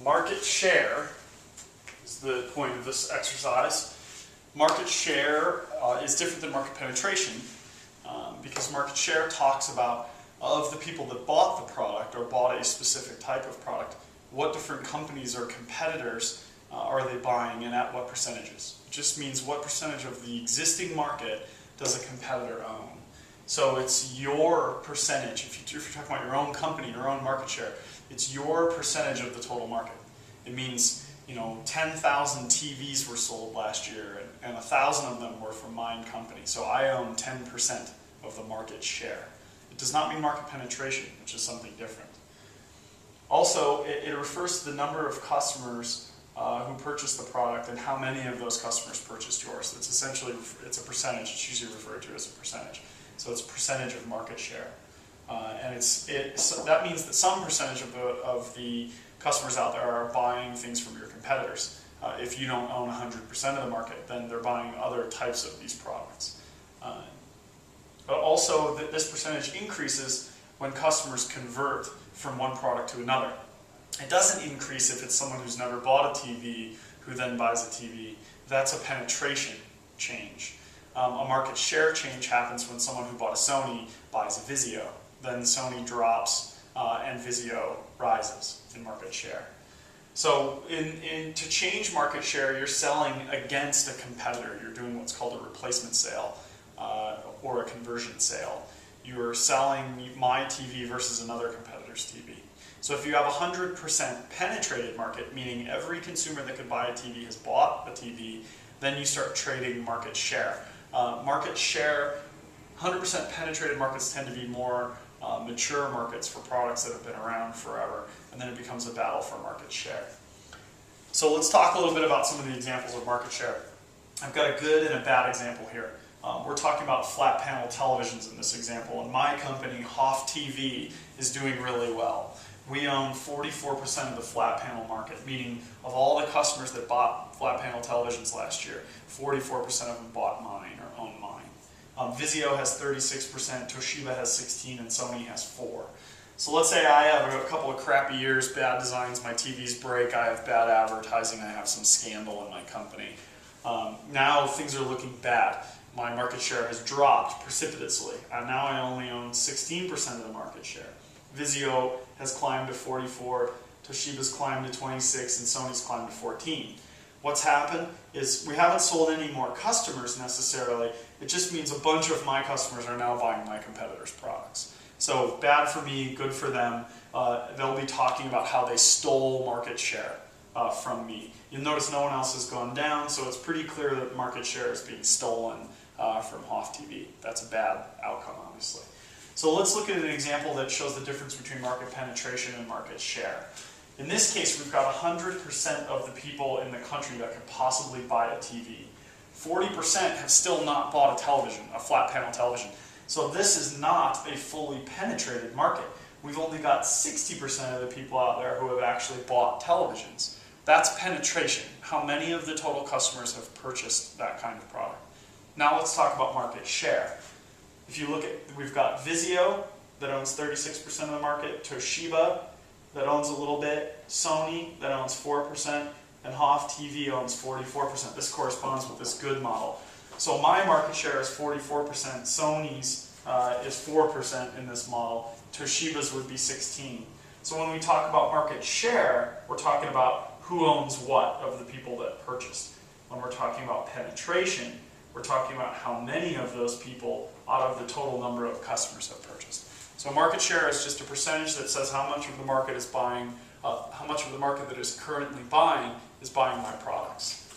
market share is the point of this exercise. Market share is different than market penetration because market share talks about of the people that bought the product or bought a specific type of product, what different companies or competitors are they buying and at what percentages. It just means what percentage of the existing market does a competitor own. So it's your percentage, if you're talking about your own company, your own market share, it's your percentage of the total market. It means, 10,000 TVs were sold last year and 1,000 of them were from my company. So I own 10% of the market share. It does not mean market penetration, which is something different. Also, it refers to the number of customers who purchased the product and how many of those customers purchased yours. It's essentially, it's a percentage. It's usually referred to as a percentage. So it's a percentage of market share. And that means that some percentage of the customers out there are buying things from your competitors. If you don't own 100% of the market, then they're buying other types of these products. But also, this percentage increases when customers convert from one product to another. It doesn't increase if it's someone who's never bought a TV who then buys a TV. That's a penetration change. A market share change happens when someone who bought a Sony buys a Vizio. Then Sony drops and Vizio rises in market share. So to change market share, you're selling against a competitor. You're doing what's called a replacement sale or a conversion sale. You're selling my TV versus another competitor's TV. So if you have 100% penetrated market, meaning every consumer that could buy a TV has bought a TV, then you start trading market share. Market share, 100% penetrated markets tend to be more mature markets for products that have been around forever, and then it becomes a battle for market share. So let's talk a little bit about some of the examples of market share. I've got a good and a bad example here. We're talking about flat panel televisions in this example, and my company, Hoff TV, is doing really well. We own 44% of the flat panel market, meaning of all the customers that bought flat panel televisions last year, 44% of them bought mine or own mine. Vizio has 36%, Toshiba has 16%, and Sony has 4%. So let's say I have a couple of crappy years, bad designs, my TVs break, I have bad advertising, I have some scandal in my company. Now things are looking bad. My market share has dropped precipitously. Now I only own 16% of the market share. Vizio has climbed to 44%, Toshiba's climbed to 26%, and Sony's climbed to 14%. What's happened is we haven't sold any more customers necessarily. It just means a bunch of my customers are now buying my competitors' products. So bad for me, good for them. They'll be talking about how they stole market share from me. You'll notice no one else has gone down, so it's pretty clear that market share is being stolen from Hoff TV. That's a bad outcome, obviously. So let's look at an example that shows the difference between market penetration and market share. In this case, we've got 100% of the people in the country that could possibly buy a TV. 40% have still not bought a television, a flat panel television. So this is not a fully penetrated market. We've only got 60% of the people out there who have actually bought televisions. That's penetration. How many of the total customers have purchased that kind of product? Now let's talk about market share. If you look at, we've got Vizio that owns 36% of the market, Toshiba that owns a little bit, Sony that owns 4%, and Hoff TV owns 44%. This corresponds with this good model. So my market share is 44%, Sony's is 4% in this model, Toshiba's would be 16%. So when we talk about market share, we're talking about who owns what of the people that purchased. When we're talking about penetration, we're talking about how many of those people out of the total number of customers have purchased. So market share is just a percentage that says how much of the market is buying, how much of the market that is currently buying is buying my products.